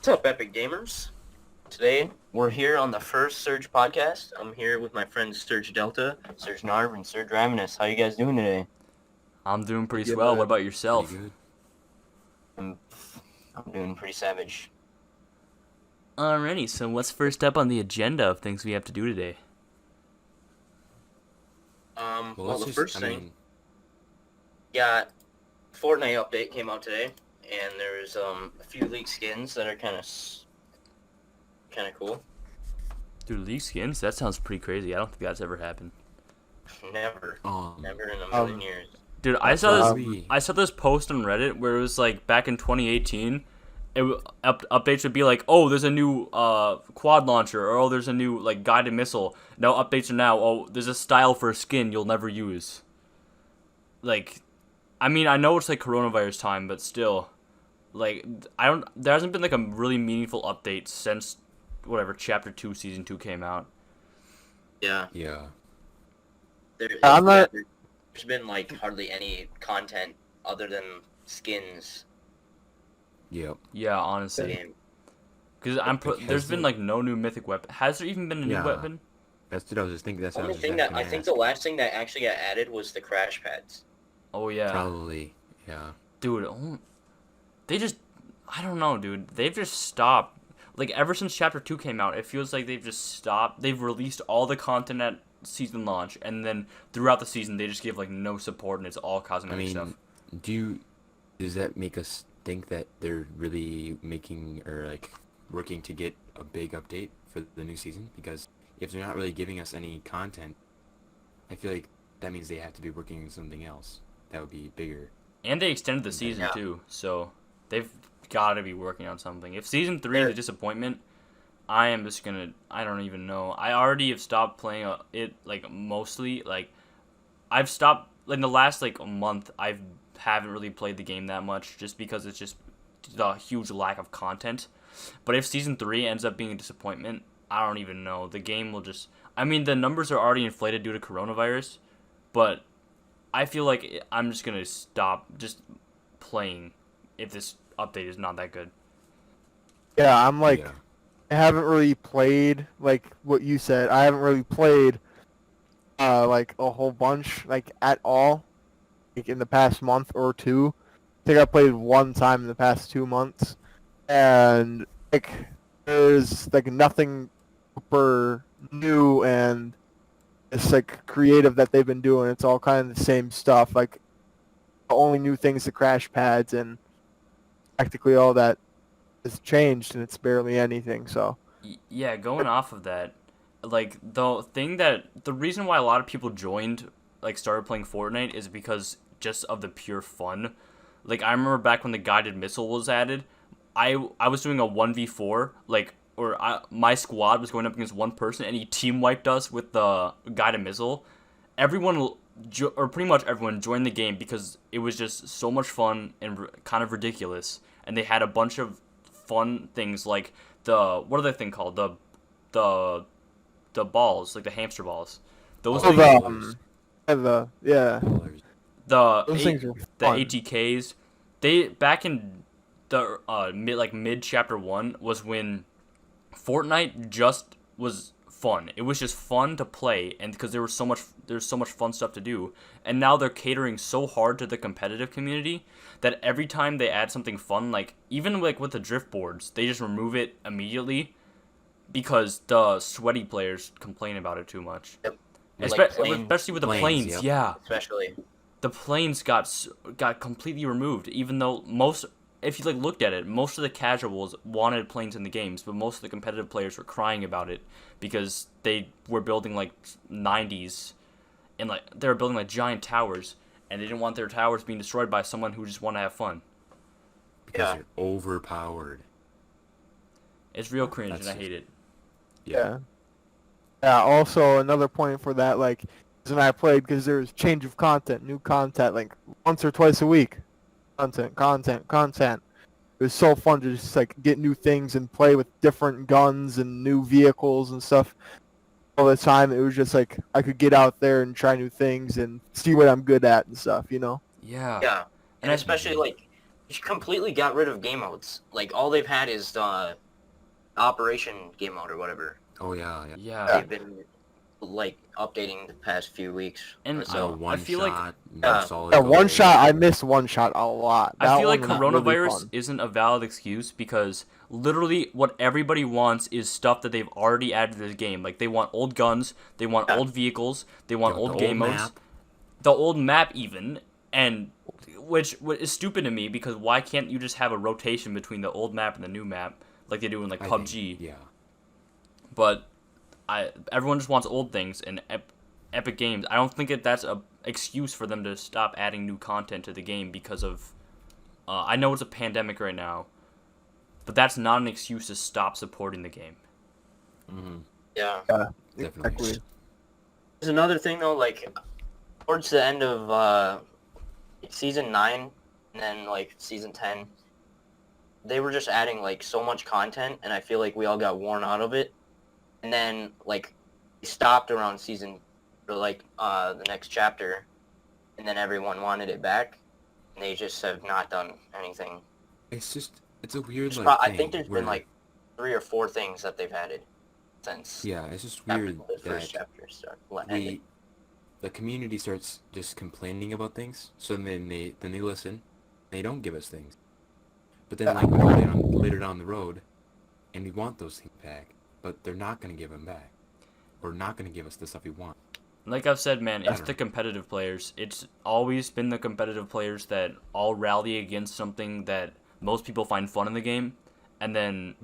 What's up, Epic Gamers? Today, we're here on the first Surge podcast. I'm here with my friends Surge Delta, Surge Narv, and Surge Ravenous. How you guys doing today? I'm doing pretty Pretty swell. What good. about Pretty yourself? good. I'm, I'm doing pretty savage. Alrighty, so what's first up on the agenda of things we have to do today? Well, let's the first I thing, mean, got Fortnite update came out today, and there's a few leaked skins that are kind of cool. Dude, league skins? That sounds pretty crazy. I don't think that's ever happened. Never um, in a million um, years. Dude, probably, I saw this post on Reddit where it was like back in 2018, updates would be like, oh, there's a new quad launcher, or oh, there's a new like guided missile. No updates are now, oh, there's a style for a skin you'll never use. Like, I mean, I know it's like coronavirus time, but still, like, there hasn't been like a really meaningful update since whatever Chapter 2 Season 2 came out. Yeah, yeah. I'm not. There's been like hardly any content other than skins Yep. Yeah, in the honestly. game. Because Because there's been like no new mythic weapon. Has there even been a new Yeah. weapon? That's what I was just thinking. That's what I Only was just thing that I gonna think ask. the last thing that actually got added was the crash pads. Oh yeah, Probably, yeah. dude. They just, I don't know, dude. They've just stopped. Like ever since Chapter 2 came out, it feels like they've just stopped. They've released all the content at season launch, and then throughout the season they just give like no support, and it's all I cosmetic stuff. mean, does that make us think that they're really making or like working to get a big update for the new season? Because if they're not really giving us any content, I feel like that means they have to be working on something else that would be bigger. And they extended the season Yeah. too, so they've got to be working on something. If season 3 is They're- a disappointment, I am just gonna. I don't even know. I already have stopped playing it like mostly. Like I've stopped like in the last like month. I haven't really played the game that much just because it's just the huge lack of content. But if season 3 ends up being a disappointment, I don't even know. The game will just. I mean, the numbers are already inflated due to coronavirus, but I feel like I'm just gonna stop just playing if this update is not that good. Yeah, I'm like, Yeah. I haven't really played, like what you said. I haven't really played, like a whole bunch, like at all, like in the past month or two. I think I played one time in the past 2 months, and like there's like nothing super new and it's like creative that they've been doing. It's all kind of the same stuff. Like the only new things the crash pads and practically all that has changed, and it's barely anything. So. Yeah, going off of that, like the reason why a lot of people joined, like started playing Fortnite is because just of the pure fun. Like I remember back when the guided missile was added, I was doing a 1v4, like my squad was going up against one person and he team wiped us with the guided missile. Everyone or pretty much everyone joined the game because it was just so much fun and kind of ridiculous, and they had a bunch of fun things like what are the thing called the the balls, like the hamster balls. Those Oh, Oh, things, the, Colors. yeah, Colors. the those things are the fun. ATKs, they back in the mid chapter 1 was when Fortnite just was fun. It was just fun to play, and because there's so much fun stuff to do. And now they're catering so hard to the competitive community that every time they add something fun, like even like with the drift boards, they just remove it immediately because the sweaty players complain about it too much. Yep. Like Especially with the planes, planes, yep. yeah. Especially. The planes got completely removed, even though if you like looked at it, most of the casuals wanted planes in the games, but most of the competitive players were crying about it because they were building like 90s, and like they were building like giant towers, and they didn't want their towers being destroyed by someone who just want to have fun. Because Yeah. they're overpowered. It's real cringe, That's and I just- hate it. Yeah. Yeah. Also, another point for that, like, is when I played, because there's change of content, new content, like once or twice a week. Content. It was so fun to just like get new things and play with different guns and new vehicles and stuff all the time. It was just like I could get out there and try new things and see what I'm good at and stuff. Yeah. Yeah. And I- especially like completely got rid of game modes. Like all they've had is Operation game mode or whatever. Oh yeah, yeah. Yeah. They've been like updating the past few weeks. And or so One feel like- shot, no Yeah. solid Yeah, one gold. shot. I missed one shot a lot. I That feel like one was really coronavirus fun. isn't a valid excuse because literally what everybody wants is stuff that they've already added to the game. Like they want old guns, they want Yeah. old vehicles, they want Yo, old the game modes, map. the old map even, and which is stupid to me because why can't you just have a rotation between the old map and the new map like they do in like I PUBG? think, yeah. But everyone just wants old things and Epic Games. I don't think that's a excuse for them to stop adding new content to the game because of. I know it's a pandemic right now, but that's not an excuse to stop supporting the game. Mm-hmm. Yeah. Definitely. Exactly. There's another thing though, like towards the end of season 9 and then like season 10, they were just adding like so much content, and I feel like we all got worn out of it. And then like we stopped around season or like the next chapter, and then everyone wanted it back, and they just have not done anything. It's a weird There's like I thing think there's where, been like 3 or 4 things that they've added since yeah, it's just after weird the first that chapter ended. the community starts just complaining about things, so then they listen, they don't give us things, but then like we go later down the road, and we want those things back, but they're not gonna give them back, or not gonna give us the stuff we want. Like I've said, man, it's don't the know. competitive players. It's always been the competitive players that all rally against something that most people find fun in the game, and then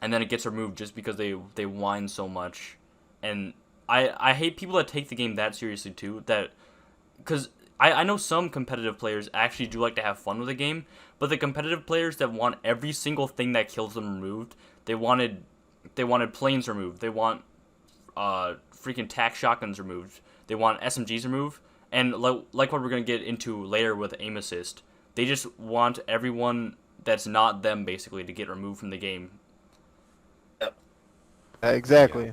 it gets removed just because they whine so much. And I hate people that take the game that seriously too. That because I know some competitive players actually do like to have fun with the game, but the competitive players that want every single thing that kills them removed, they wanted planes removed. They want freaking tac shotguns removed. They want SMGs removed, and like what we're gonna get into later with aim assist, they just want everyone that's not them basically to get removed from the game. Exactly.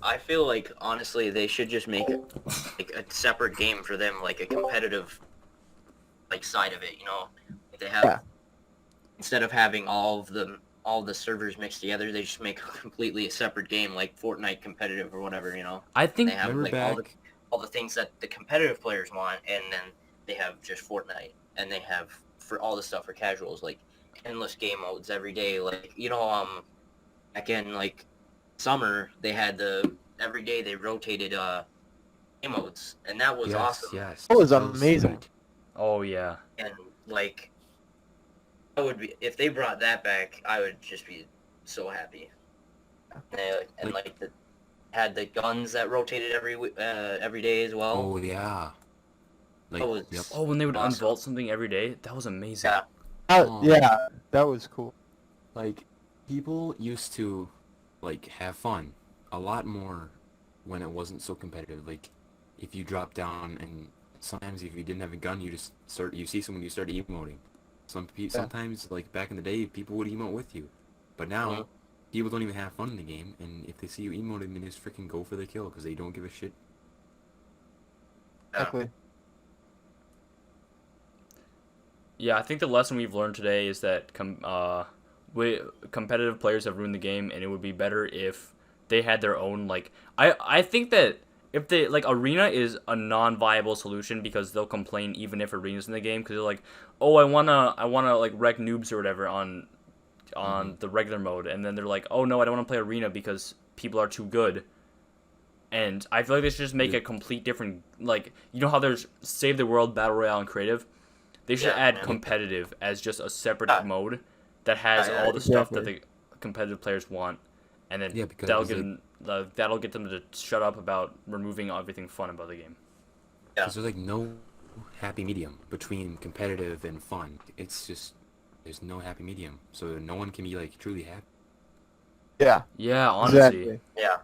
I feel like honestly they should just make like a separate game for them, like a competitive like side of it. You know, like they have Yeah. instead of having all the servers mixed together, they just make a completely separate game like Fortnite competitive or whatever. You know, I think they have Remember like all the things that the competitive players want, and then they have just Fortnite, and they have for all the stuff for casuals like endless game modes every day. Like back in like summer they had every day they rotated game modes, and that was yes, awesome. yes. That was so amazing. sweet. oh yeah. And like I would be if they brought that back, I would just be so happy. And like had the guns that rotated every day as well. Oh yeah. Like, That was yep. Oh, when they would awesome. unvault something every day, that was amazing. Yeah. Oh. Yeah, that was cool. Like, people used to, like, have fun a lot more when it wasn't so competitive. Like, if you drop down and sometimes if you didn't have a gun, you see someone, you start emoting. Sometimes, like, back in the day, people would emote with you. But now, Mhm. people don't even have fun in the game, and if they see you emoting, they just freaking go for the kill because they don't give a shit. Yeah. Exactly. Yeah, I think the lesson we've learned today is that competitive players have ruined the game, and it would be better if they had their own like. I think that if they like arena is a non-viable solution because they'll complain even if arena's in the game because they're like, oh, I wanna like wreck noobs or whatever on the regular mode, and then they're like, oh no, I don't want to play arena because people are too good. And I feel like they should just make a complete different like you know how there's Save the World, Battle Royale, and Creative. They should Yeah, add man. competitive as just a separate Yeah. mode that has Yeah, all the stuff exactly. that the competitive players want, and then Yeah, because that'll get them to shut up about removing everything fun about the game. Yeah. Because there's like no happy medium between competitive and fun. It's just there's no happy medium, so no one can be like truly happy. Yeah. Yeah, honestly. Exactly. Yeah.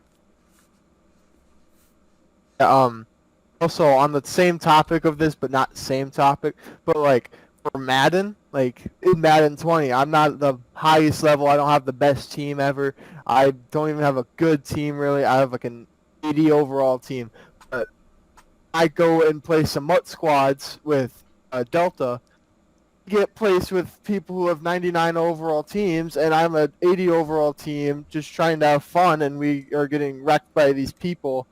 Also on the same topic of this, but not same topic, but like for Madden, like in Madden 20, I'm not the highest level. I don't have the best team ever. I don't even have a good team really. I have like an 80 overall team, but I go and play some MUT squads with Delta, get placed with people who have 99 overall teams, and I'm an 80 overall team just trying to have fun, and we are getting wrecked by these people.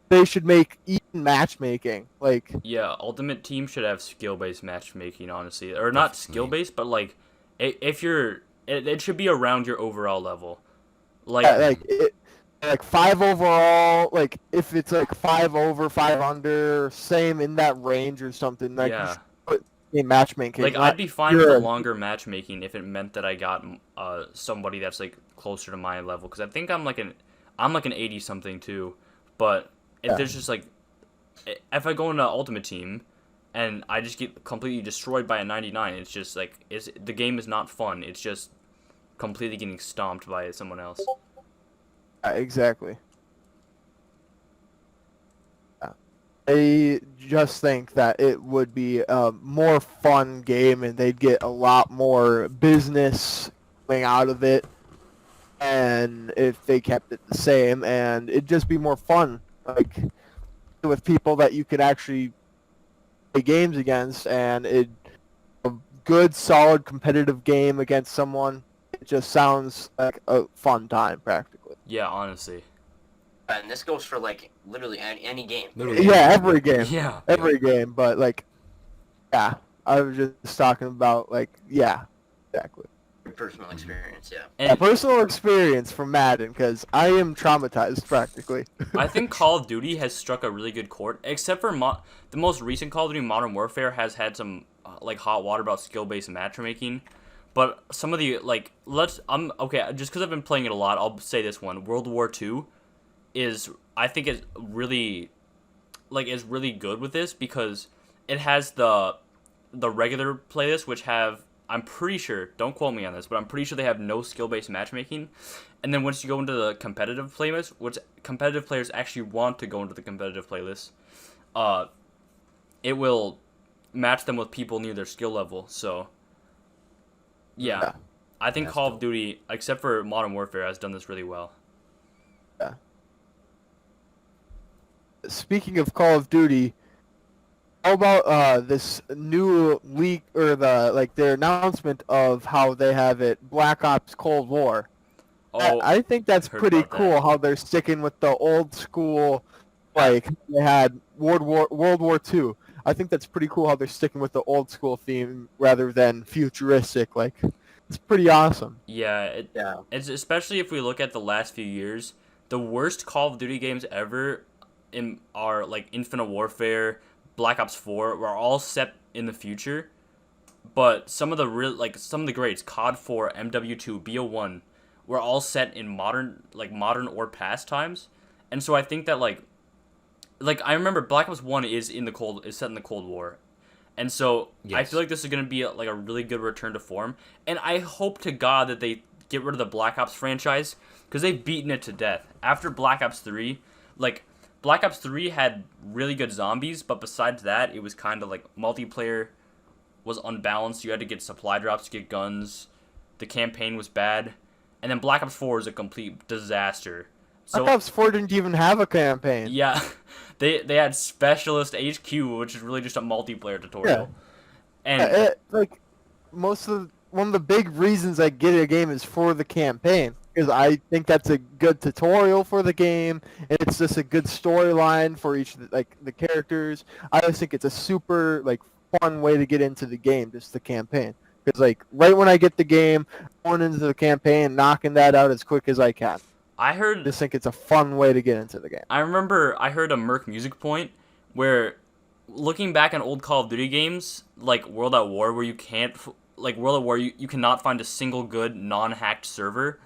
They should make even matchmaking. Like, Yeah, Ultimate Team should have skill-based matchmaking, honestly. Or not Definitely. skill-based, but, like, if you're... It should be around your overall level. Like, like 5 overall, like if it's like 5 over, 5 under, same in that range or something. Like you yeah. should put in matchmaking. Like, not I'd be fine with a you're- longer matchmaking if it meant that I got somebody that's, like, closer to my level. Because I think I'm like an 80-something, too. But if Yeah. there's just, like... If I go into Ultimate Team and I just get completely destroyed by a 99, it's just, like... the game is not fun. It's just completely getting stomped by someone else. Exactly. I just think that it would be a more fun game, and they'd get a lot more business coming out of it. And if they kept it the same, and it'd just be more fun, like with people that you could actually play games against, and a good, solid, competitive game against someone. It just sounds like a fun time, practically. Yeah, honestly. And this goes for like literally any game. Literally. Yeah, every game. Yeah. Every game, but like, yeah, I was just talking about like, yeah, exactly. Personal experience, yeah. A And personal experience from Madden, because I am traumatized practically. I think Call of Duty has struck a really good chord, except for the most recent Call of Duty Modern Warfare has had some like hot water about skill-based matchmaking. But some of the like okay, just because I've been playing it a lot, I'll say this one: World War II I think is really good with this because it has the regular playlist, which have, I'm pretty sure, don't quote me on this, but I'm pretty sure they have no skill-based matchmaking. And then once you go into the competitive playlist, which competitive players actually want to go into the competitive playlist, it will match them with people near their skill level. So, yeah. I think That's Call of dope. Duty, except for Modern Warfare, has done this really well. Speaking of Call of Duty, how about this new leak or their announcement of how they have it Black Ops Cold War? Oh, I think that's heard pretty about that. cool how they're sticking with the old school, like they had World War II. I think that's pretty cool how they're sticking with the old school theme rather than futuristic. Like, it's pretty awesome. yeah, Yeah. it's especially if we look at the last few years, the worst Call of Duty games ever are like Infinite Warfare, Black Ops 4 were all set in the future, but some of the greats, COD 4, MW2, BO1, were all set in modern or past times, and so I think that like I remember Black Ops 1 is set in the Cold War, and so I Yes. feel like this is gonna be a really good return to form, and I hope to God that they get rid of the Black Ops franchise because they've beaten it to death after Black Ops 3, like. Black Ops 3 had really good zombies, but besides that, it was kind of like multiplayer was unbalanced. You had to get supply drops to get guns. The campaign was bad. And then Black Ops 4 is a complete disaster. So, Black Ops 4 didn't even have a campaign. yeah, they had Specialist HQ, which is really just a multiplayer tutorial. And Like one of the big reasons I get a game is for the campaign, because I think that's a good tutorial for the game, and it's just a good storyline for each of the characters. I just think it's a super fun way to get into the game, just the campaign. Because right when I get the game, going into the campaign, knocking that out as quick as I can. I I heard just think it's a fun way to get into the game. I remember I heard a Merc Music point where, looking back on old Call of Duty games like World at War, where you cannot find a single good non-hacked server.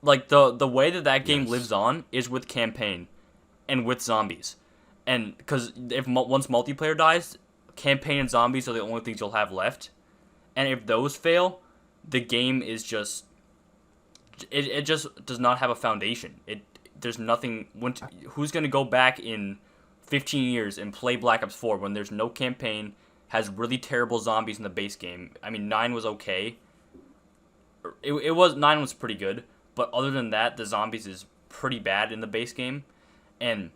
Like the way that game Yes. lives on is with campaign, and with zombies, and because once multiplayer dies, campaign and zombies are the only things you'll have left, and if those fail, the game is just it just does not have a foundation. There's nothing. Who's gonna go back in 15 years and play Black Ops 4 when there's no campaign, has really terrible zombies in the base game? I mean, 9 was okay. 9 was pretty good, but other than that, the zombies is pretty bad in the base game, and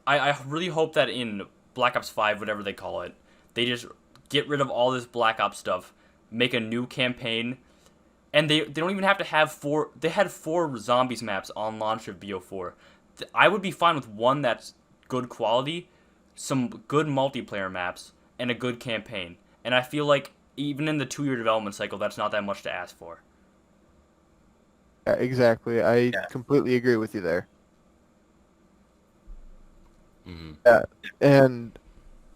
I really hope that in Black Ops 5, whatever they call it, they just get rid of all this Black Ops stuff, make a new campaign, and they don't even have to have 4. They had 4 zombies maps on launch of BO4. I would be fine with one that's good quality, some good multiplayer maps, and a good campaign. And I feel like even in the 2-year development cycle, that's not that much to ask for. Yeah, exactly. I completely agree with you there. Mm-hmm. Yeah, and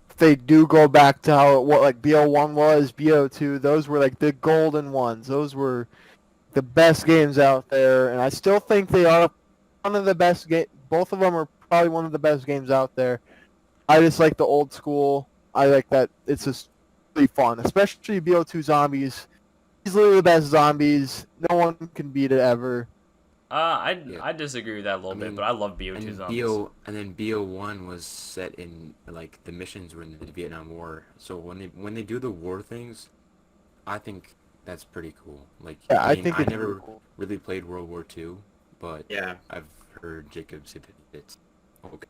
if they do go back to how what like BO1 was, BO2, those were like the golden ones. Those were the best games out there, and I still think they are one of the best game. Both of them are probably one of the best games out there. I just like the old school. I like that it's just really fun, especially BO2 zombies. Easily the best zombies. No one can beat it ever. I disagree with that a little bit, but I love BO2 zombies. And then BO1 was set in like the missions were in the Vietnam War. So when they do the war things, I think that's pretty cool. Like Yeah, I mean, think I it's never really cool. really played World War II, but Yeah. I've heard Jacob say that it's okay.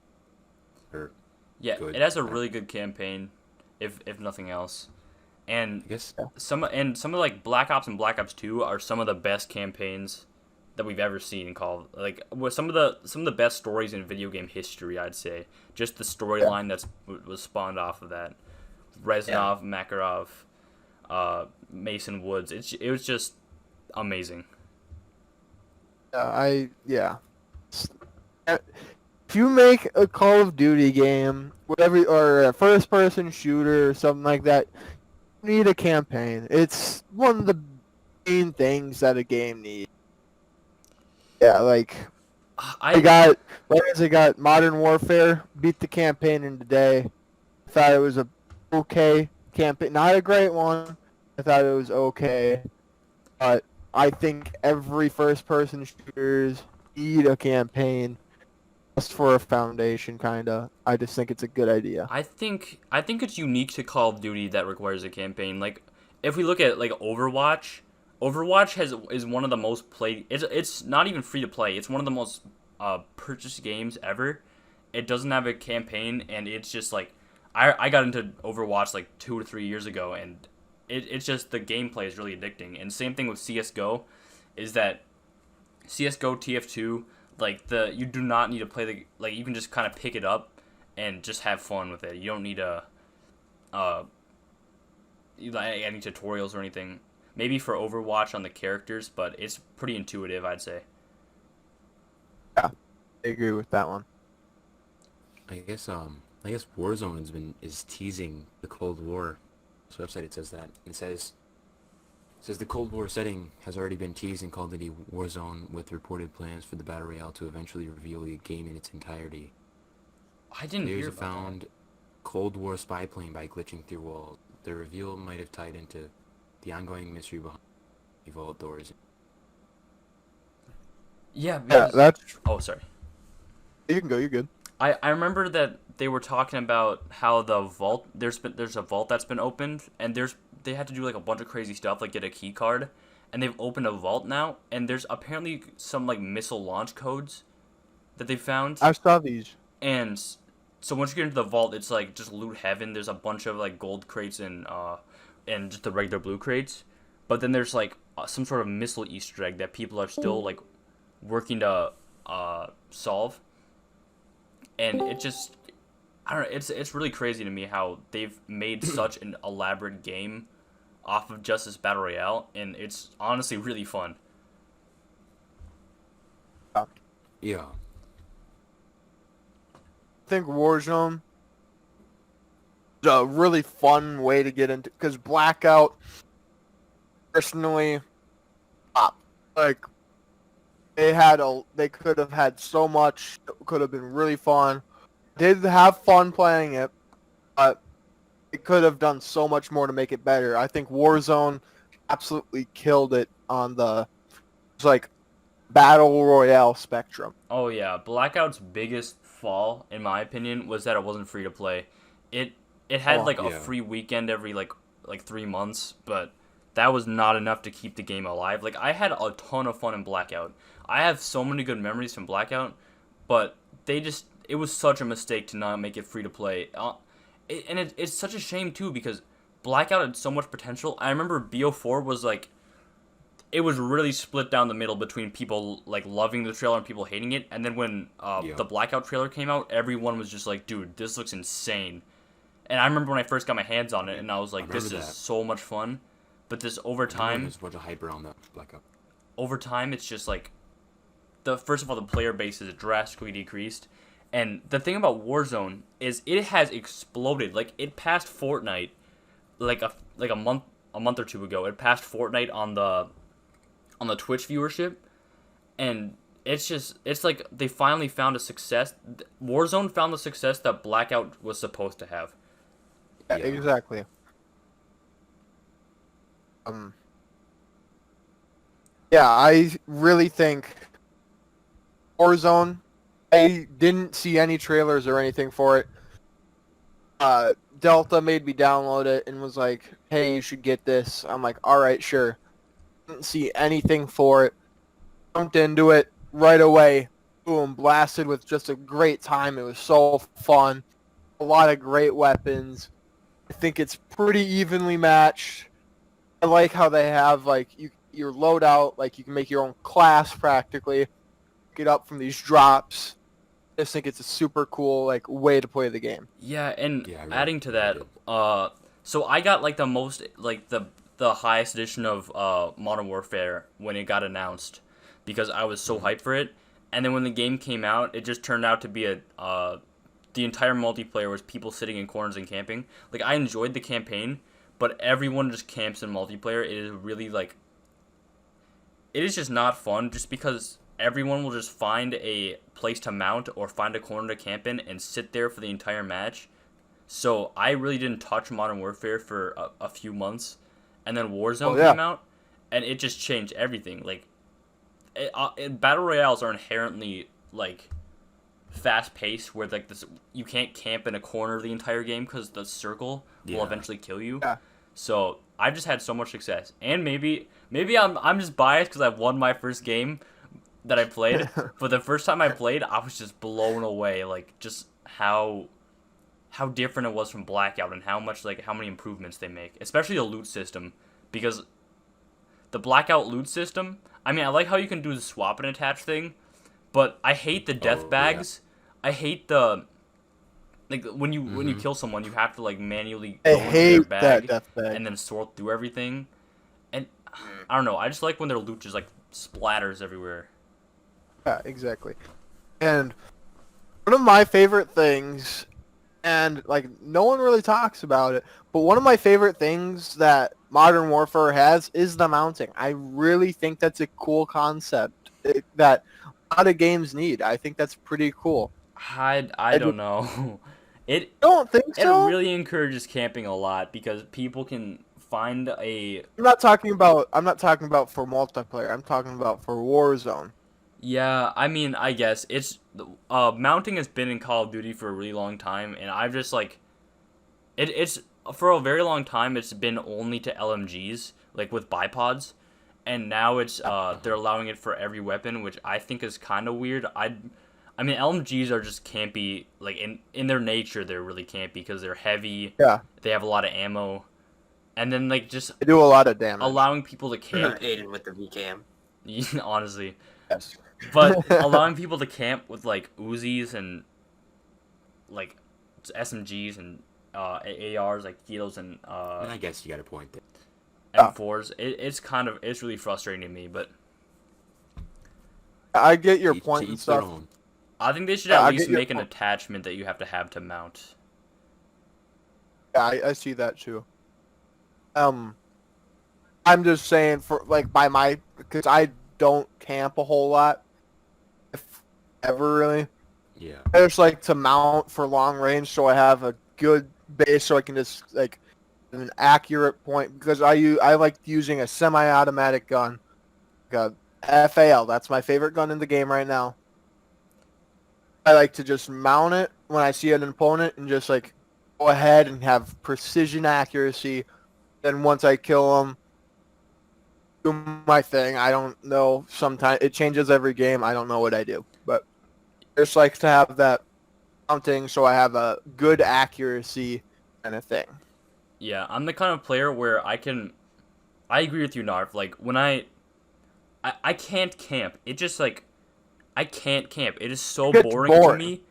Or Yeah, good. it has a really good campaign, if nothing else. And I guess some of like Black Ops and Black Ops 2 are some of the best campaigns that we've ever seen in Call of, like with some of the best stories in video game history, I'd say. Just the storyline was spawned off of that. Reznov, Makarov, Mason Woods. It was just amazing. If you make a Call of Duty game, whatever, or a first-person shooter or something like that, you need a campaign. It's one of the main things that a game needs. Yeah, like I got Modern Warfare, beat the campaign in today. Thought it was a okay campaign, not a great one. I thought it was okay, but I think every first-person shooters need a campaign just for a foundation, kinda. I just think it's a good idea. I think it's unique to Call of Duty that requires a campaign. Like if we look at like Overwatch, is one of the most played. It's not even free to play. It's one of the most purchased games ever. It doesn't have a campaign, and it's just like I got into Overwatch like 2 or 3 years ago, and it's just the gameplay is really addicting. And same thing with CS:GO, is that CS:GO TF2, like you do not need to play like you can just kind of pick it up and just have fun with it. You don't need any tutorials or anything. Maybe for Overwatch on the characters, but it's pretty intuitive, I'd say. Yeah, I agree with that one. I guess Warzone is teasing the Cold War. So website it says that. It says the Cold War setting has already been teased in Call of Duty Warzone with reported plans for the Battle Royale to eventually reveal the game in its entirety. I didn't hear Players about found that. Cold War spy plane by glitching through walls. The reveal might have tied into the ongoing mystery behind the vault doors. Yeah, Yeah, because, that's. oh, sorry. You can go. You're good. I remember that they were talking about how the vault there's a vault that's been opened, and they had to do like a bunch of crazy stuff, like get a key card, and they've opened a vault now, and there's apparently some like missile launch codes that they found. I saw these. And so once you get into the vault, it's like just loot heaven. There's a bunch of like gold crates and just the regular blue crates, but then there's like some sort of missile Easter egg that people are still like working to solve. And it just, I don't know, it's really crazy to me how they've made such an elaborate game off of just this Battle Royale, and it's honestly really fun. Yeah. I think Warzone is a really fun way to get into, because Blackout, personally, like they could have had so much. It could have been really fun. Did have fun playing it, but it could have done so much more to make it better. I think Warzone absolutely killed it on the like battle royale spectrum. Oh yeah, Blackout's biggest fall, in my opinion, was that it wasn't free to play. It had like a free weekend every like 3 months, but that was not enough to keep the game alive. Like I had a ton of fun in Blackout. I have so many good memories from Blackout, but it was such a mistake to not make it free to play. It's such a shame too because Blackout had so much potential. I remember BO4 was like, it was really split down the middle between people like loving the trailer and people hating it. And then when Yeah. the Blackout trailer came out, everyone was just like, dude, this looks insane. And I remember when I first got my hands on it, and I was like, this is that. so much fun. But this over time, There's a bunch of hype around that Blackout. over time, it's just like first of all, the player base is drastically decreased. And the thing about Warzone is it has exploded. Like it passed Fortnite like a month or two ago. It passed Fortnite on the Twitch viewership, and it's like they finally found a success. Warzone found the success that Blackout was supposed to have. Yeah, Yeah. exactly. Yeah, I really think Warzone. I didn't see any trailers or anything for it. Delta made me download it and was like, "Hey, you should get this." I'm like, "All right, sure." Didn't see anything for it. Jumped into it right away. Boom, blasted with just a great time. It was so fun. A lot of great weapons. I think it's pretty evenly matched. I like how they have like your loadout, like you can make your own class practically. Get up from these drops. I just think it's a super cool like way to play the game. Yeah, and Yeah, I really- adding to really that, so I got like the most like the highest edition of Modern Warfare when it got announced because I was so hyped for it. And then when the game came out, it just turned out to be the entire multiplayer was people sitting in corners and camping. Like I enjoyed the campaign, but everyone just camps in multiplayer. It is really like it is just not fun just because everyone will just find a place to mount or find a corner to camp in and sit there for the entire match. So I really didn't touch Modern Warfare for a few months, and then Warzone came out, and it just changed everything. Like, battle royales are inherently like fast paced, where like this you can't camp in a corner the entire game because the circle will Yeah. eventually kill you. Yeah. So I've just had so much success, and maybe I'm just biased because I won my first game that I played. But the first time I played, I was just blown away, like just how different it was from Blackout and how many improvements they make, especially the loot system, because the Blackout loot system. I mean, I like how you can do the swap and attach thing, but I hate the death Oh, bags. I hate the like when you kill someone, you have to like manually I go into their hate bag that death bag. and then sort through everything. And I don't know. I just like when their loot just like splatters everywhere. Yeah, exactly. And one of my favorite things, and like no one really talks about it, but one of my favorite things that Modern Warfare has is the mounting. I really think that's a cool concept that a lot of games need. I think that's pretty cool. I don't know. It Don't think it so? really encourages camping a lot because people can find a I'm not talking about for multiplayer. I'm talking about for Warzone. yeah. I mean, I guess it's mounting has been in Call of Duty for a really long time, and I've just like it's for a very long time. It's been only to LMGs like with bipods, and now it's they're allowing it for every weapon, which I think is kind of weird. I mean, LMGs are just campy. Like in their nature, they're really campy because they're heavy. Yeah, They have a lot of ammo, and then like just they do a lot of damage. allowing people to camp. Aided with the VCam. Honestly, Yes. but allowing people to camp with like Uzis and like SMGs and ARs like Kilos and And I guess you got a point there. M4s. It's really frustrating to me, but I get your To point and each their stuff. own. I think they should Yeah, at I least get your make an point. attachment that you have to mount. Yeah, I see that too. I'm just saying for like because I don't camp a whole lot, if ever really. Yeah. I just like to mount for long range so I have a good base so I can just like an accurate point because I like using a semi-automatic gun, like a FAL. That's my favorite gun in the game right now. I like to just mount it when I see an opponent and just like go ahead and have precision accuracy. Then once I kill them, do my thing. I don't know. Sometimes it changes every game. I don't know what I do, but I just like to have that mounting so I have a good accuracy kind of thing. Yeah, I'm the kind of player where I agree with you, Narv. Like when I can't camp. It just like I can't camp. It is so It gets boring to boring. me.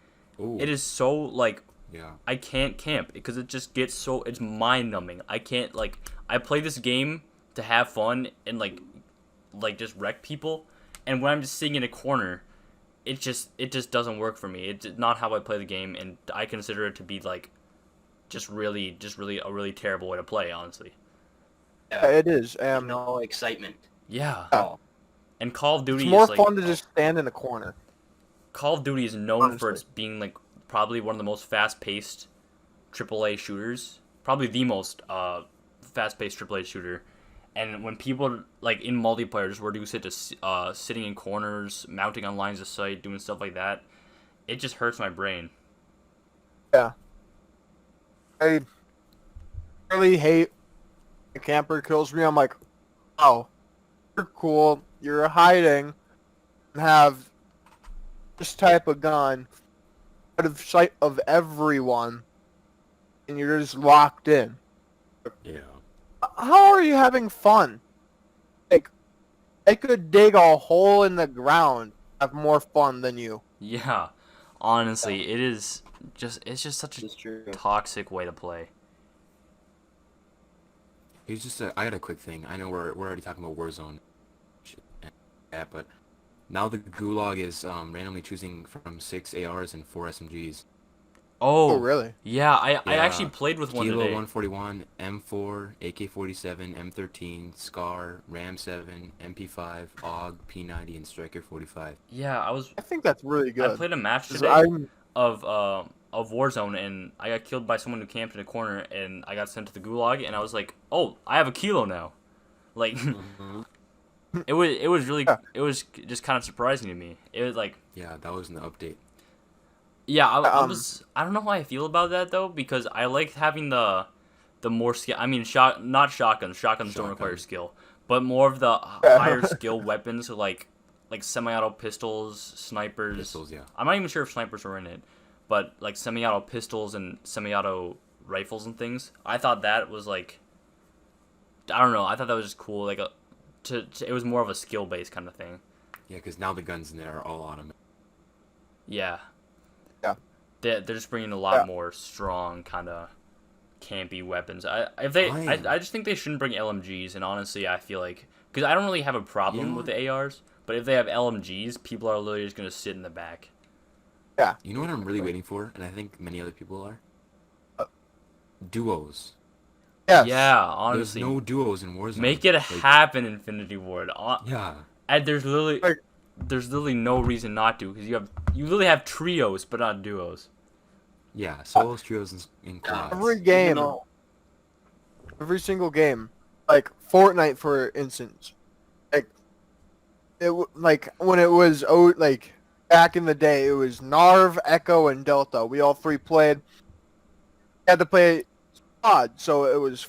Ooh. It is so like Yeah. I can't camp because it just gets so it's mind numbing. I can't like I play this game to have fun and like just wreck people, and when I'm just sitting in a corner, it just doesn't work for me. It's not how I play the game, and I consider it to be like just really a really terrible way to play, honestly. Yeah, it is. There's no excitement. Yeah. at all. And Call of It's Duty more is like fun to just stand in a corner. Call of Duty is known for Honestly. its being like probably one of the most fast-paced AAA shooters, probably the most fast-paced AAA shooter. And when people like in multiplayer just reduce it to sitting in corners, mounting on lines of sight, doing stuff like that, it just hurts my brain. Yeah. I really hate the camper kills me. I'm like, oh, you're cool. You're hiding and have this type of gun out of sight of everyone, and you're just locked in. Yeah. How are you having fun? Like, they could dig a hole in the ground, have more fun than you. Yeah, honestly, it's just such a It's true. toxic way to play. Here's just I got a quick thing. I know we're already talking about Warzone, and that, but now the Gulag is randomly choosing from 6 ARs and 4 SMGs. Oh, Oh, really? yeah, I Yeah. actually played with one Kilo today. 141, M4, AK-47, M13, SCAR, Ram 7, MP5, AUG, P90, and Striker 45. Yeah, I think that's really I good. played a match 'Cause today I'm- of Warzone, and I got killed by someone who camped in a corner, and I got sent to the Gulag, and I was like, oh, I have a kilo now. Like, it was really, Yeah. it was just kind of surprising to me. It was like, Yeah, that was in the update. yeah, I Um, was, I don't know how I feel about that though, because I like having the more skill. I mean, not shotguns. Shotguns don't require Shotgun. skill, but more of the higher skill weapons, like semi-auto pistols, snipers. Pistols, yeah. I'm not even sure if snipers were in it, but like semi-auto pistols and semi-auto rifles and things. I thought that was like, I don't know. I thought that was just cool. Like it was more of a skill-based kind of thing. Yeah, because now the guns in there are all automatic. Yeah. Yeah. They're just bringing a lot Yeah. more strong kind of campy weapons. I Fine. just think they shouldn't bring LMGs. And honestly, I feel like because I don't really have a problem Yeah. with the ARs, but if they have LMGs, people are literally just gonna sit in the back. Yeah. You know what I'm really waiting for, and I think many other people are? Uh, Duos. Yes. Yeah, There's honestly, no duos in Warzone. make it Like, happen, Infinity Ward. Yeah. And there's Like- literally no reason not to because you literally have trios but not duos. Yeah, solos, trios, and quads. Every Even game, though- every single game, like Fortnite, for instance, like like when it was like back in the day, it was Narv, Echo, and Delta. We all three played. Had to play squad, so it was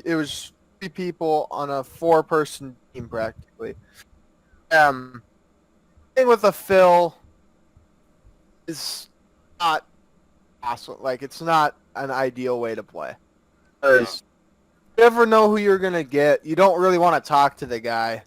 it was 3 people on a 4-person team practically. Thing with a fill is not awesome. Like, it's not an ideal way to play. 'Cause you never know who you're gonna get. You don't really want to talk to the guy.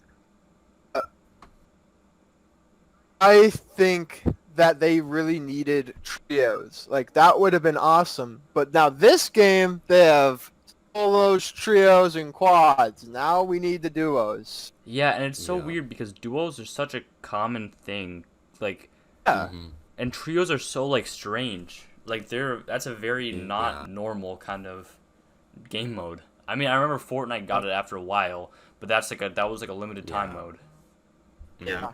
I think that they really needed trios. Like, that would have been awesome. But now this game, they have solos, trios, and quads. Now we need the duos. Yeah, and it's so Yeah. weird because duos are such a common thing. Like, Yeah. Mhm. and trios are so like strange. Like that's a very Yeah. not normal kind of game mode. I mean, I remember Fortnite got it after a while, but that was like a limited time Yeah. mode. Yeah.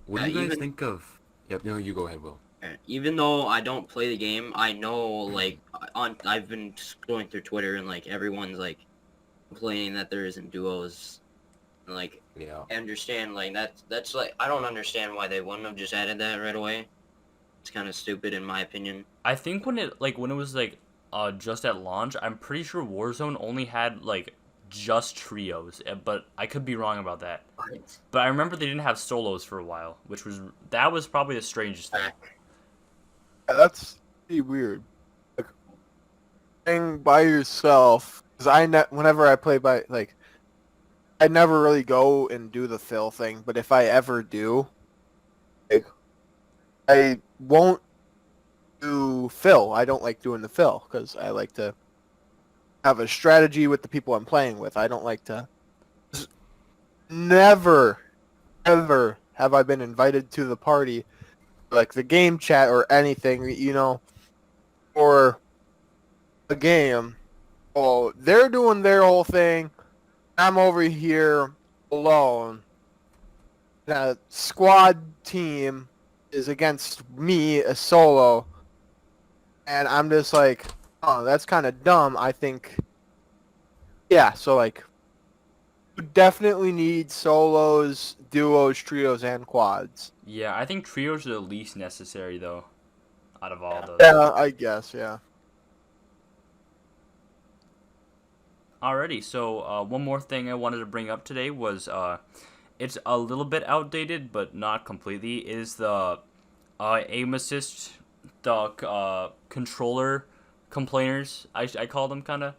What do Yeah, you guys even- think of... Yep, no, you go ahead, Will. Even though I don't play the game, I know like I've been scrolling through Twitter and like everyone's like complaining that there isn't duos. And, like Yeah. I understand like that's like I don't understand why they wouldn't have just added that right away. It's kind of stupid in my opinion. I think when it was like just at launch, I'm pretty sure Warzone only had like just trios, but I could be wrong about that. But I remember they didn't have solos for a while, that was probably the strangest thing. Yeah, that's pretty weird. Like, playing by yourself, because whenever I play by, like, I never really go and do the fill thing, but if I ever do, like, I won't do fill. I don't like doing the fill because I like to have a strategy with the people I'm playing with. I don't like to. Never, ever have I been invited to the party, like the game chat or anything, or a game. Oh, they're doing their whole thing. I'm over here alone. The squad team is against me, a solo, and I'm just like, oh, that's kind of dumb. I think, yeah. So like, you definitely need solos, duos, trios, and quads. Yeah, I think trios are the least necessary though, out of all Yeah. those. Yeah, I guess. Yeah. Alrighty, so one more thing I wanted to bring up today was it's a little bit outdated, but not completely. Is the aim assist, the controller complainers? I call them kind of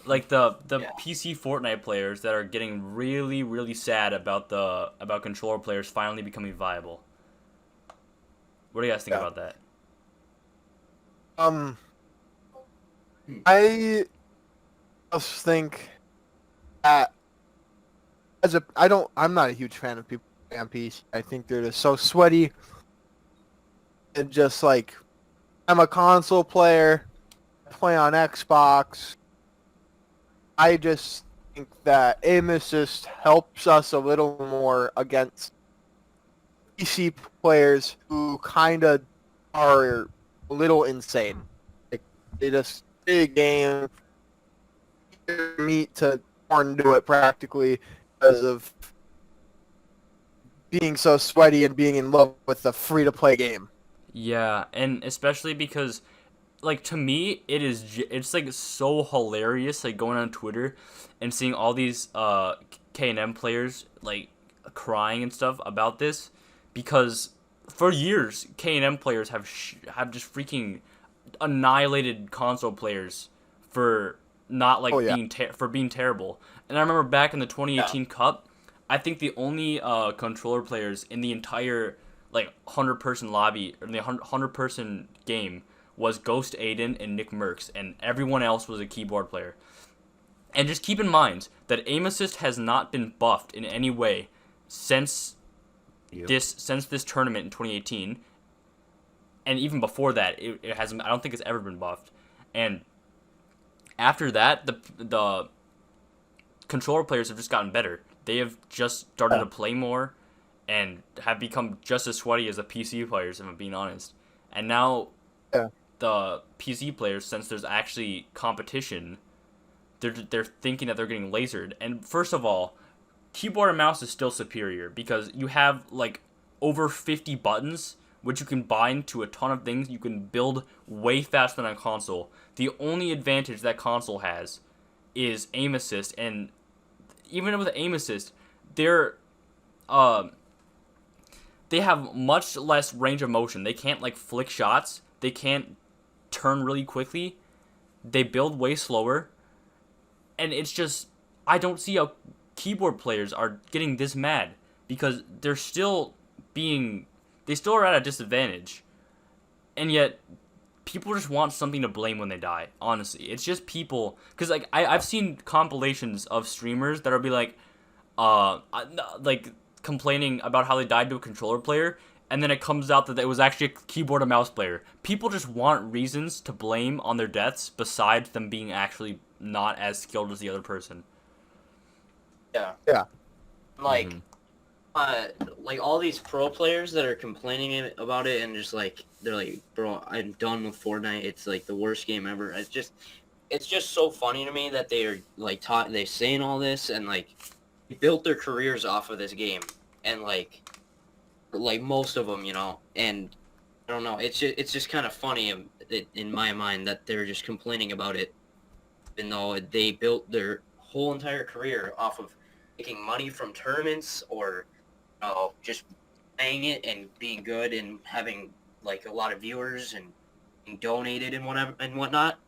like the Yeah. PC Fortnite players that are getting really sad about controller players finally becoming viable. What do you guys think Yeah. about that? Um, I just think that I'm not a huge fan of people playing on PC. I think they're just so sweaty and just like, I'm a console player, I play on Xbox. I just think that aim assist helps us a little more against PC players who kind of are a little insane. Like, they just big game, meat to porn do it practically because of being so sweaty and being in love with the free to play game. Yeah, and especially because like to me it's like so hilarious like going on Twitter and seeing all these K&M players like crying and stuff about this because for years K&M players have just freaking annihilated console players for not Oh like yeah. for being terrible. And I remember back in the Yeah. 2018 Cup, I think the only controller players in the entire like 100-person lobby or the 100-person game was Ghost Aiden and Nick Merckx, and everyone else was a keyboard player. And just keep in mind that aim assist has not been buffed in any way since Yep. this tournament in 2018, and even before that, it hasn't. I don't think it's ever been buffed. And after that, the controller players have just gotten better. They have just started to play more, and have become just as sweaty as the PC players, if I'm being honest. And now Yeah. the PC players, since there's actually competition, they're thinking that they're getting lasered. And first of all, keyboard and mouse is still superior because you have like over 50 buttons which you can bind to a ton of things. You can build way faster than a console. The only advantage that console has is aim assist, and even with aim assist, they're they have much less range of motion. They can't like flick shots. They can't turn really quickly. They build way slower. And it's just I don't see how keyboard players are getting this mad because they're still being they still are at a disadvantage. And yet people just want something to blame when they die. Honestly, it's just people cuz like I've seen compilations of streamers that'll be like complaining about how they died to a controller player, and then it comes out that it was actually a keyboard and mouse player. People just want reasons to blame on their deaths besides them being actually not as skilled as the other person. Yeah. Yeah. Like, Mhm. like all these pro players that are complaining about it and just like they're like, bro, I'm done with Fortnite. It's like the worst game ever. It's just so funny to me that they are like they saying all this and like they built their careers off of this game and like most of them, and I don't know. It's just kind of funny in my mind that they're just complaining about it, even though they built their whole entire career off of making money from tournaments or just playing it and being good and having like a lot of viewers and being donated and whatever and whatnot.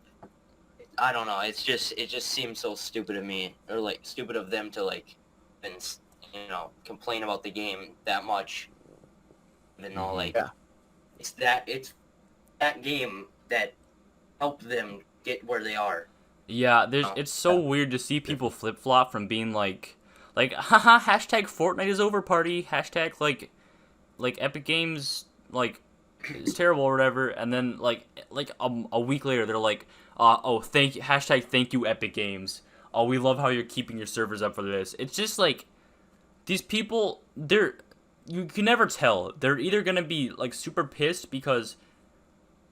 I don't know. It just seems so stupid to me, or like stupid of them to like, and complain about the game that much, even though like Yeah. it's that game that helped them get where they are. Yeah, Oh, it's so weird to see people flip flop from being haha, hashtag Fortnite is over party, hashtag like Epic Games like is terrible or whatever, and then a week later they're like, oh thank you, hashtag thank you Epic Games. Oh, we love how you're keeping your servers up for this. It's just like these people, you can never tell. They're either gonna be like super pissed because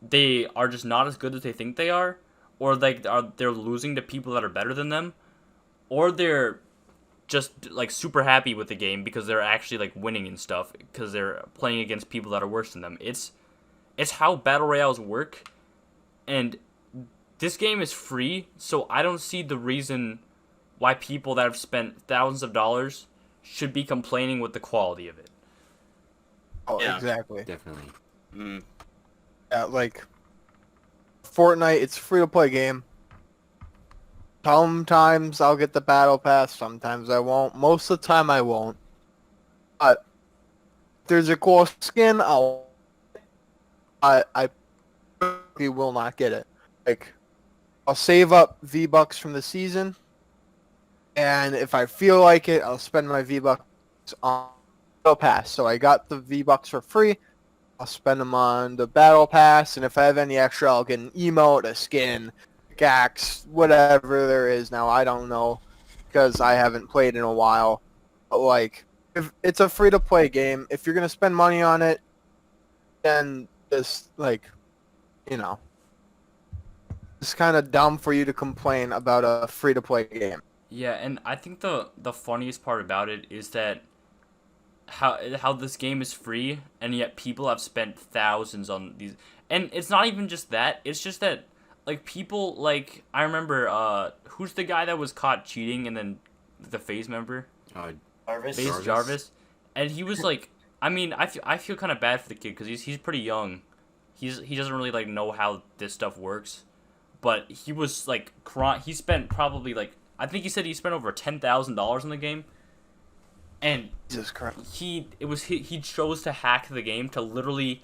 they are just not as good as they think they are, or they're losing to people that are better than them, or they're just like super happy with the game because they're actually like winning and stuff because they're playing against people that are worse than them. It's how battle royales work, and this game is free, so I don't see the reason why people that have spent thousands of dollars should be complaining with the quality of it. Oh, Yeah. exactly. Definitely. Mm. Yeah, like Fortnite, it's a free to play game. Sometimes I'll get the battle pass, sometimes I won't. Most of the time I won't. But if there's a cool skin, I probably will not get it. Like I'll save up V-Bucks from the season, and if I feel like it, I'll spend my V-Bucks on battle pass. So I got the V-Bucks for free. I'll spend them on the battle pass, and if I have any extra, I'll get an emote, a skin, pickaxe, whatever there is now. I don't know because I haven't played in a while. But like, if it's a free to play game, if you're gonna spend money on it, then just like, you know, it's kind of dumb for you to complain about a free to play game. Yeah, and I think the funniest part about it is that how this game is free and yet people have spent thousands on these, and it's not even just that, it's just that like people, like I remember who's the guy that was caught cheating and then the FaZe member, Jarvis. FaZe Jarvis, and he was like, I mean, I feel kind of bad for the kid because he's pretty young, he doesn't really like know how this stuff works, but he was like he spent probably like, I think he said he spent over $10,000 in the game. And Jesus Christ. he chose to hack the game to literally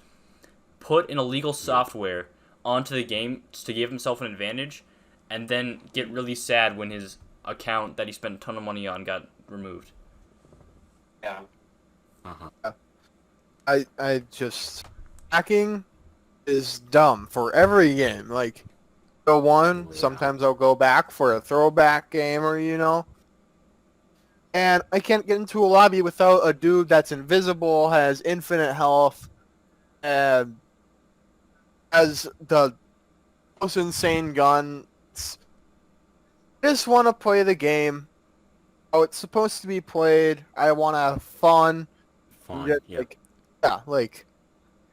put an illegal software onto the game to give himself an advantage, and then get really sad when his account that he spent a ton of money on got removed. Yeah. Uh-huh. I just hacking is dumb for every game. Like go one, Yeah. sometimes I'll go back for a throwback game or and I can't get into a lobby without a dude that's invisible, has infinite health, and has the most insane gun. I just want to play the game. Oh, it's supposed to be played. I want to have fun. Fun. Yeah. Like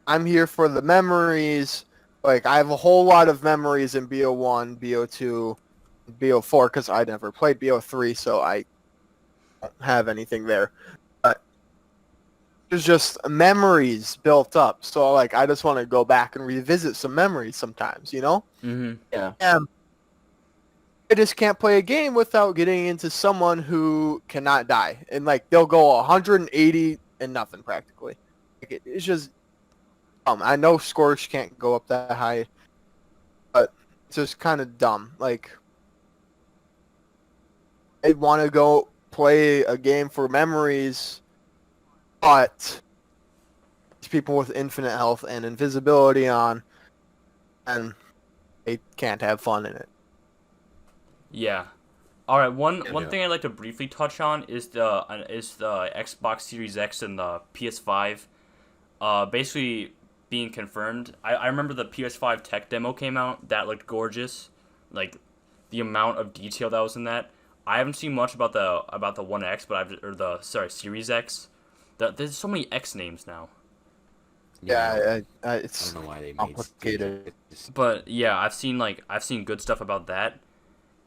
I'm here for the memories. Like I have a whole lot of memories in BO1, BO2, BO4 because I never played BO3, so I don't have anything there. But there's just memories built up. So like I just want to go back and revisit some memories sometimes, Mm-hmm. Yeah. And I just can't play a game without getting into someone who cannot die. And like they'll go 180 and nothing practically. Like, it's just I know Scorch can't go up that high, but it's just kind of dumb. Like I want to go play a game for memories, but these people with infinite health and invisibility on, and they can't have fun in it. Yeah. All right. One Yeah. thing I'd like to briefly touch on is the Xbox Series X and the PS5. Basically being confirmed. I remember the PS5 tech demo came out. That looked gorgeous. Like the amount of detail that was in that. I haven't seen much about the One X, but Series X. There's so many X names now. Yeah, I it's don't know why they made complicated. But yeah, I've seen good stuff about that,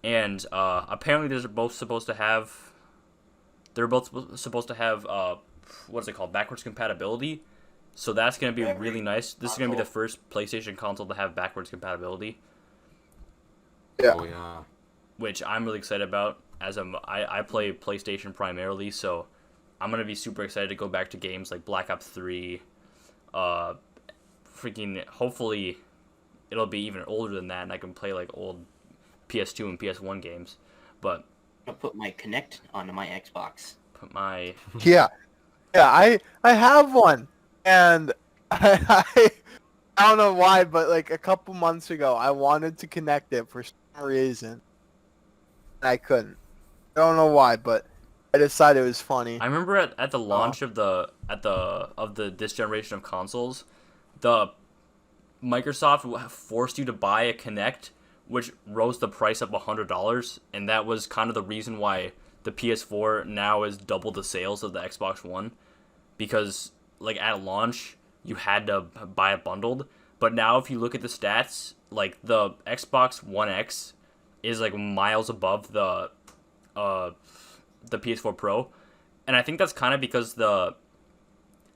and apparently they're both supposed to have what's it called, backwards compatibility. So that's gonna be really nice. This is gonna be the first PlayStation console to have backwards compatibility. Yeah. Oh yeah. which I'm really excited about. I play PlayStation primarily, so I'm gonna be super excited to go back to games like Black Ops 3. Uh, freaking hopefully it'll be even older than that, and I can play like old PS2 and PS1 games. But I'm gonna put my Kinect onto my Xbox. put my Yeah. Yeah, I have one, and I don't know why, but like a couple months ago, I wanted to connect it for some reason, and I couldn't. I don't know why, but I decided it was funny. I remember at the launch of the this generation of consoles, the Microsoft forced you to buy a Kinect, which rose the price up $100, and that was kind of the reason why the PS4 now is double the sales of the Xbox One, because like at launch you had to buy it bundled, but now if you look at the stats, like the Xbox One X is like miles above the PS4 Pro, and I think that's kind of because the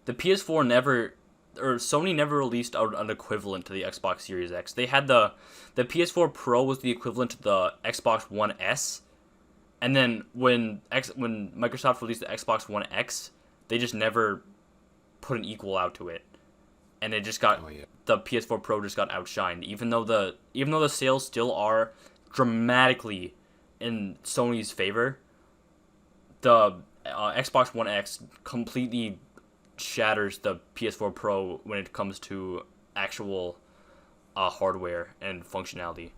PS4 never or Sony never released an equivalent to the Xbox Series X. They had the PS4 Pro was the equivalent to the Xbox One S, and then when Microsoft released the Xbox One X, they just never put an equal out to it, and it just got the PS4 Pro just got outshined. Even though the sales still are dramatically in Sony's favor, the Xbox One X completely shatters the PS4 Pro when it comes to actual hardware and functionality.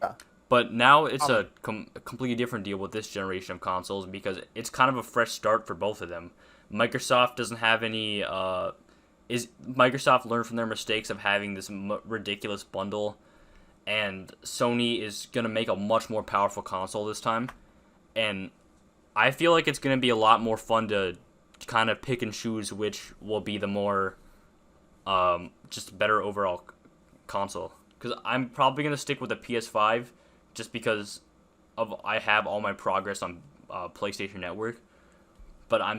Yeah. But now it's a completely different deal with this generation of consoles because it's kind of a fresh start for both of them. Microsoft doesn't have any. Microsoft learned from their mistakes of having this ridiculous bundle, and Sony is gonna make a much more powerful console this time, and I feel like it's gonna be a lot more fun to kind of pick and choose which will be the more just better overall console. Because I'm probably gonna stick with the PS5 just because I have all my progress on PlayStation Network, but I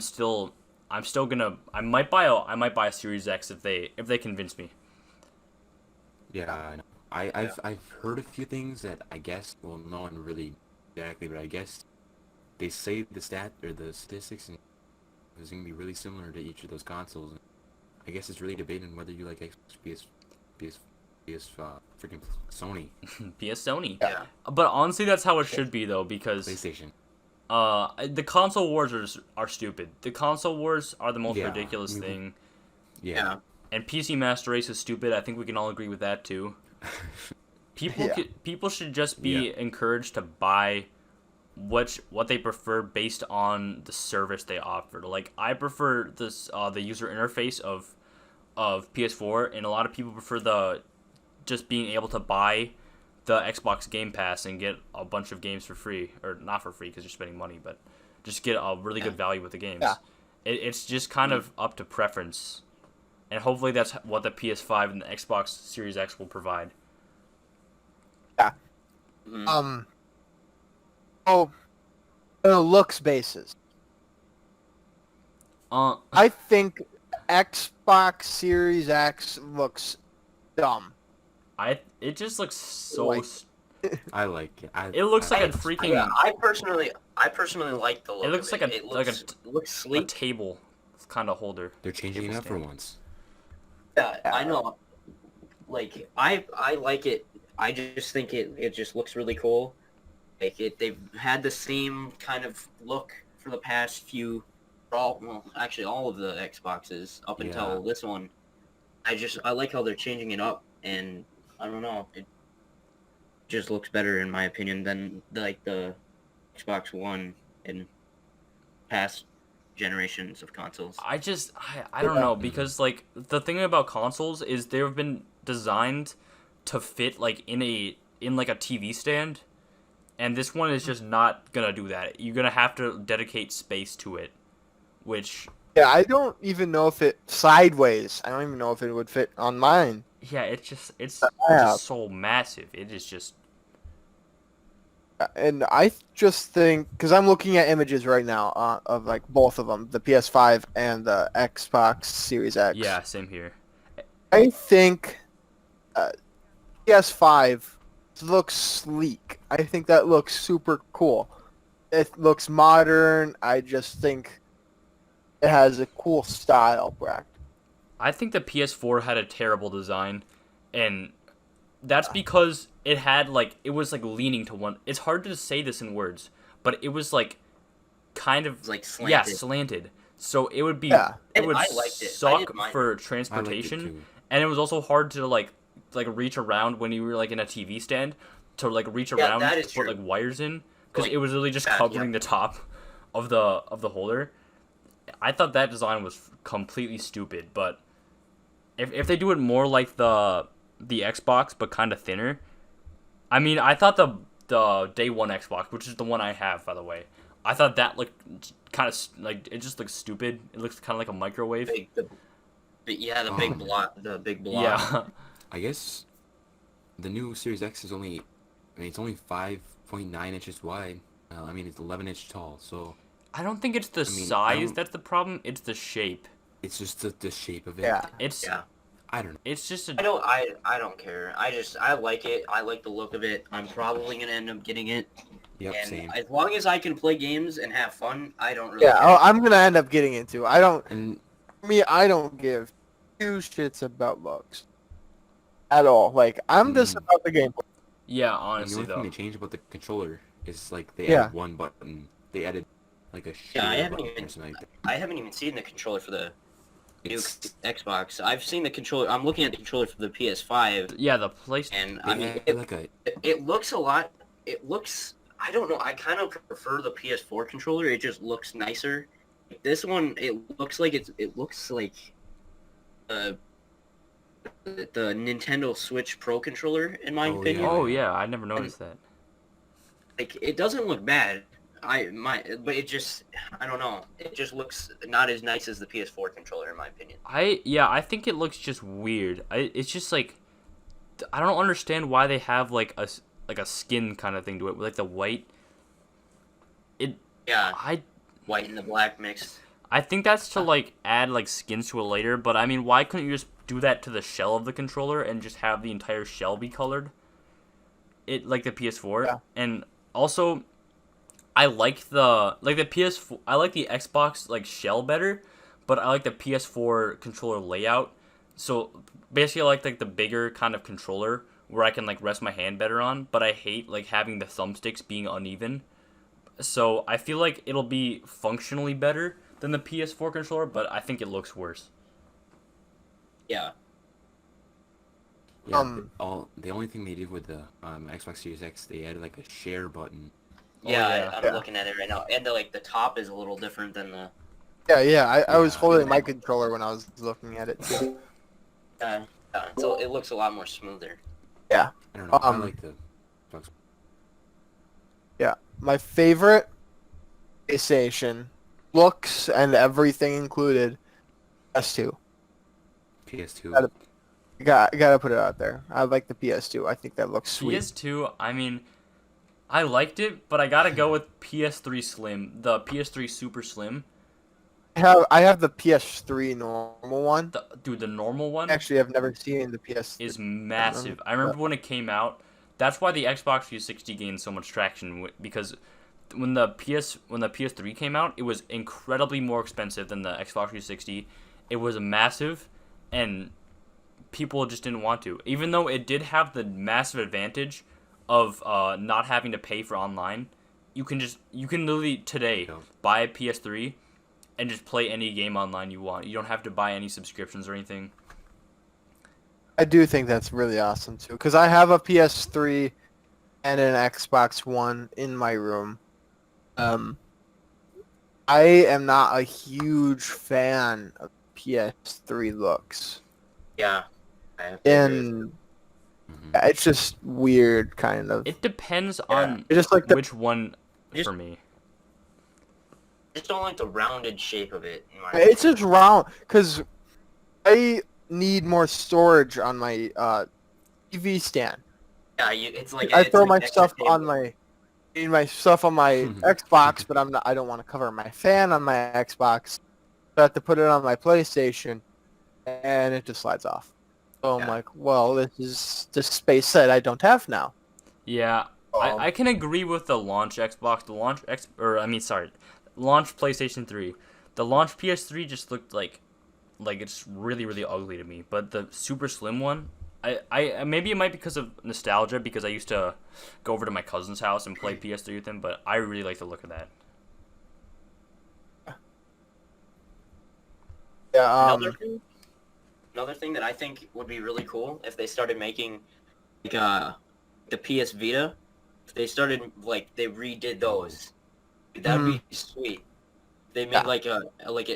might buy a Series X if they convince me. Yeah, I know. I've heard a few things that I guess, well, no one really exactly, but I guess they say the statistics and is going to be really similar to each of those consoles. I guess it's really debating whether you like Xbox, freaking Sony. PS Sony. Yeah. But honestly, that's how it should be though, because PlayStation. the console wars are stupid. The console wars are the most ridiculous thing. Yeah. And PC Master Race is stupid. I think we can all agree with that too. People should just be encouraged to buy what they prefer based on the service they offer. Like I prefer this the user interface of PS4, and a lot of people prefer the just being able to buy the Xbox Game Pass and get a bunch of games for free, or not for free because you're spending money, but just get a really good value with the games. Yeah. It's just kind of up to preference, and hopefully that's what the PS5 and the Xbox Series X will provide. Yeah. Oh, on a looks basis, I think Xbox Series X looks dumb. It just looks so. Like- I like it. It looks like a freaking. Yeah, I personally like the look. It looks of like it like looks a sleek. table kind of holder. They're changing it Table up for stand. once. Yeah, I know. Like I like it. I just think it just looks really cool. Like they've had the same kind of look for the past few, actually all of the Xboxes up until this one. I like how they're changing it up, and I don't know, it just looks better in my opinion than like the Xbox One in past generations of consoles. I don't know, because like the thing about consoles is they've been designed to fit like in like a TV stand, and this one is just not gonna do that. You're gonna have to dedicate space to it, which Yeah, I don't even know if it sideways. I don't even know if it would fit on mine. yeah, it's just so massive. It is just And I just think, because I'm looking at images right now of like both of them, the PS5 and the Xbox Series X. yeah, same here. I think PS5 looks sleek. I think that looks super cool. It looks modern. I just think it has a cool style, Brack. I think the PS4 had a terrible design, and that's because it had like it was like leaning to one. It's hard to say this in words, but it was like kind of It's like yeah slanted. slanted. So it would be Yeah. it would I liked it. I suck didn't mind for I liked it transportation, too. and it was also hard to like reach around when you were like in a TV stand to like reach Yeah, around that to is put true. like wires in because Like, it was really just yeah, covering yeah. the top of the holder. I thought that design was completely stupid, but if they do it more like the Xbox but kind of thinner, I mean, I thought the day one Xbox, which is the one I have by the way, I thought that looked kind of like it just looks stupid. It looks kind of like a microwave. Yeah, the big block, the big block. Yeah, I guess the new Series X is only, I mean, it's only 5.9 inches wide. I mean, it's 11-inch tall, so I don't think it's the I mean, I size don't- that's the problem. It's the shape. it's just the shape of it. Yeah. It's Yeah. I don't know. it's just I a don't. I don't care. I like it. I like the look of it. I'm probably gonna end up getting it. Yep, And same. as long as I can play games and have fun, I don't really Yeah, care. I'm gonna end up getting into. I don't. And I don't give two shits about looks at all. Like, I'm just Mm. about the gameplay. yeah. and the Honestly only thing though, they changed about the controller is like they Yeah. added one button. They added like a Yeah, I share haven't button even- or something like that. I haven't even seen the controller for the new It's Xbox. I've seen the controller. I'm looking at the controller for the PS5, yeah, the PlayStation. and they I mean, added like a it looks a lot. It looks. I don't know. I kind of prefer the PS4 controller. It just looks nicer. This one, it looks like it looks like the Nintendo Switch Pro controller, in my Oh, opinion. yeah. Oh yeah, I never noticed that. Like, it doesn't look bad. But it just, I don't know. It just looks not as nice as the PS4 controller, in my opinion. I think it looks just weird. It's just like I don't understand why they have like a skin kind of thing to it, like the white. Yeah, I white and the black mixed. I think that's to like add like skins to it later, but I mean, why couldn't you just do that to the shell of the controller and just have the entire shell be colored? It like the PS4, Yeah. and also I like the PS4. I like the Xbox like shell better, but I like the PS4 controller layout. So basically, I like the bigger kind of controller where I can like rest my hand better on. But I hate like having the thumbsticks being uneven. So I feel like it'll be functionally better than the PS4 controller, but I think it looks worse. Yeah. yeah. The only thing they did with the Xbox Series X, they added like a share button. Yeah, yeah. I'm Yeah. looking at it right now. And the top is a little different than the... Yeah. I was Yeah. holding my controller when I was looking at it too. So it looks a lot more smoother. I don't know. I Um, like the Xbox. My favorite PlayStation, looks and everything included, PS2. PS2. Gotta- Gotta put it out there. I like the PS2. I think that looks sweet. PS2, I mean, I liked it, but I gotta go with PS3 Slim, the PS3 Super Slim. I have the PS3 normal one. Dude, the normal one Actually, I've never seen the PS3. is massive. I remember when it came out. That's why the Xbox 360 gained so much traction because when the PS3 came out, it was incredibly more expensive than the Xbox 360. It was massive, and people just didn't want to. Even though it did have the massive advantage of not having to pay for online, you can literally today Yeah. buy a PS3 and just play any game online you want. You don't have to buy any subscriptions or anything. I do think that's really awesome too, because I have a PS3 and an Xbox One in my room. I am not a huge fan of PS3 looks, Yeah. I have to agree with and Mhm. it's just weird, kind of. It depends on It's just like the which one Just- for me. I just don't like the rounded shape of it. In my It's just round, because I need more storage on my TV stand. Yeah, it's like I it's throw like my an extra stuff on table. my stuff on my Xbox, but I don't want to cover my fan on my Xbox. So I have to put it on my PlayStation, and it just slides off. So I'm Yeah. like, well, this is the space that I don't have now. Yeah, I can agree with the launch Xbox, launch PlayStation 3. The launch PS3 just looked like it's really really ugly to me. But the super slim one, I maybe it might be because of nostalgia because I used to go over to my cousin's house and play PS3 with him. But I really like the look of that. Yeah. Another thing that I think would be really cool if they started making like the PS Vita. If they started they redid those, that'd be sweet. They made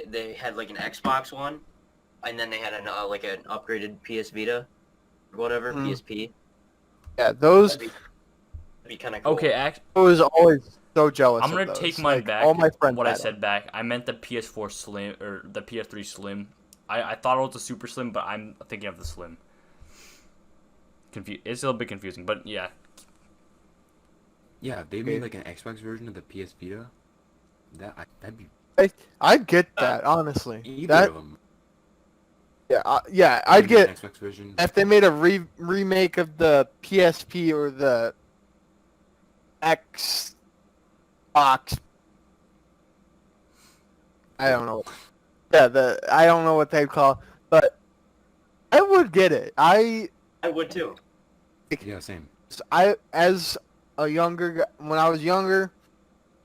they had like an Xbox one, and then they had an upgraded PS Vita, or whatever PSP. Yeah, those. That'd be kind of cool. Okay, I was always so jealous. I'm gonna of those. take mine Like, back. All my friends what I had said them. back. I meant the PS4 Slim or the PS3 Slim. I thought it was the Super Slim, but I'm thinking of the Slim. It's a little bit confusing, but yeah. Yeah, if they made like an Xbox version of the PS Vita, that'd be I'd get that honestly. either That of them. yeah, If I'd they made an get Xbox version. if they made a remake of the PSP or the Xbox. I don't know. Yeah, I don't know what they'd call, but I would get it. I would too. Yeah, same. As a younger when I was younger,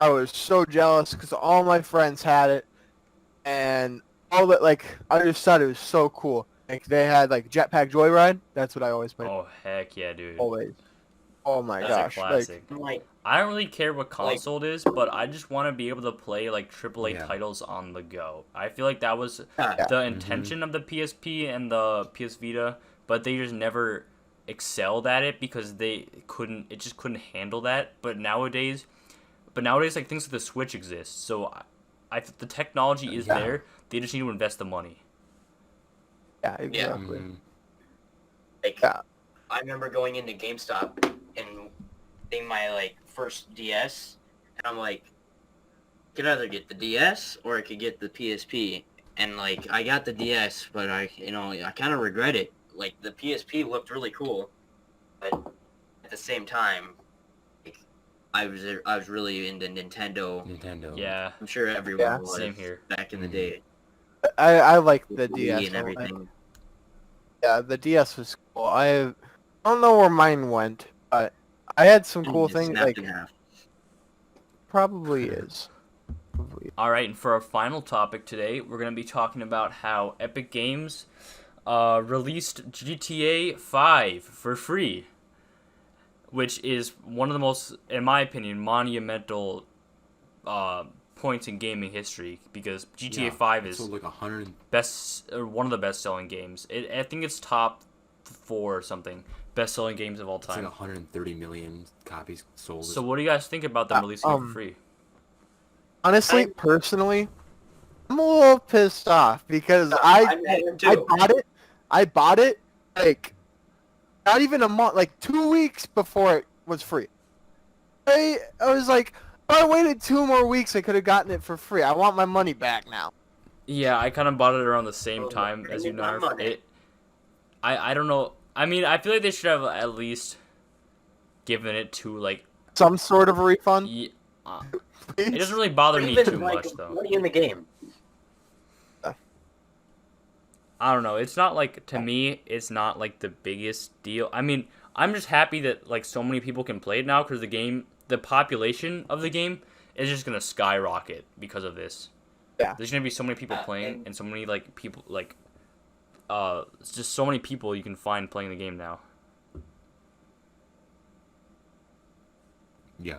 I was so jealous because all my friends had it, and all that I just thought it was so cool. Like they had Jetpack Joyride. That's what I always played. Oh heck yeah, dude. Always. Oh my That's gosh. a classic. Like I don't really care what console it is, but I just want to be able to play AAA Yeah. titles on the go. I feel like that was yeah. the intention of the PSP and the PS Vita, but they just never excelled at it because it just couldn't handle that. But nowadays things like the Switch exist, so the technology is Yeah. there. They just need to invest the money. Yeah, exactly. Mhm. Yeah. I remember going into GameStop and getting my first DS, and I'm like, I could either get the DS or I could get the PSP, and I got the DS, but I kind of regret it. Like the PSP looked really cool, but at the same time, I was really into Nintendo. Yeah, I'm sure everyone Yeah. was same here. back in the day. I like with the Wii DS and everything. Yeah, the DS was cool. I don't know where mine went, but I had some cool It's things. snapped in half. Probably is. All right, and for our final topic today, we're going to be talking about how Epic Games released GTA 5 for free, which is one of the most, in my opinion, monumental points in gaming history because GTA 5 is sold like 100. one of the best-selling games. I think it's top 4 or something best-selling games of all It's like time. 130 million copies sold. So what do you guys think about them releasing it for free? Honestly, personally, I'm a little pissed off because I'm mad at him too. I bought it not even a month, 2 weeks before it was free. I was like, if I waited 2 more weeks, I could have gotten it for free. I want my money back now. Yeah, I kind of bought it around the same time as you, my Narf. money. I don't know. I mean, I feel like they should have at least given it to Some sort of a refund. it Please. doesn't really bother me Even, too much though. money in the game. I don't know. It's not to me, it's not the biggest deal. I mean, I'm just happy that so many people can play it now because the population of the game is just gonna skyrocket because of this. Yeah. There's gonna be so many people playing and so many people it's just so many people you can find playing the game now. Yeah.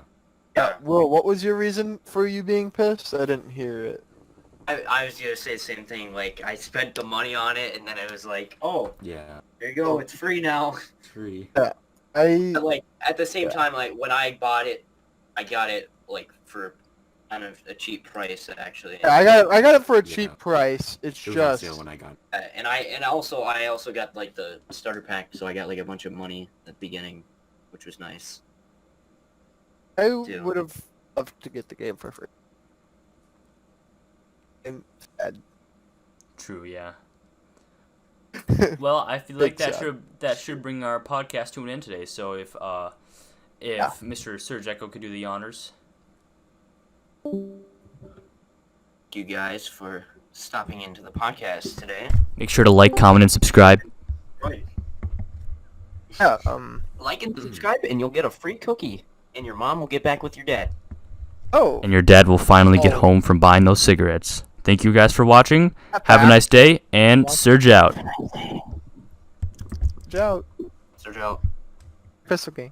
Yeah, Will, what was your reason for you being pissed? I didn't hear it. I was gonna say the same thing. I spent the money on it, and then it was oh, Yeah. here you go, it's free now. It's free. But at the same time, when I bought it, I got it for kind of a cheap price actually. I got it for a cheap Yeah. price. It's It was on just sale when I got it. And I also got the starter pack, so I got a bunch of money at the beginning, which was nice. I too. would have loved to get the game for free. Instead. True, yeah. Well, I feel like Big sad. that should bring our podcast to an end today. So if if Yeah. Mr. Serge Echo could do the honors. Thank you guys for stopping into the podcast today. Make sure to like, comment, and subscribe. Right. Yeah. Like and subscribe, and you'll get a free cookie. And your mom will get back with your dad. Oh. And your dad will finally get Oh. home from buying those cigarettes. Thank you guys for watching. Not Have a bad. nice day, and Serge out. Ciao. Sergio. Crystal game.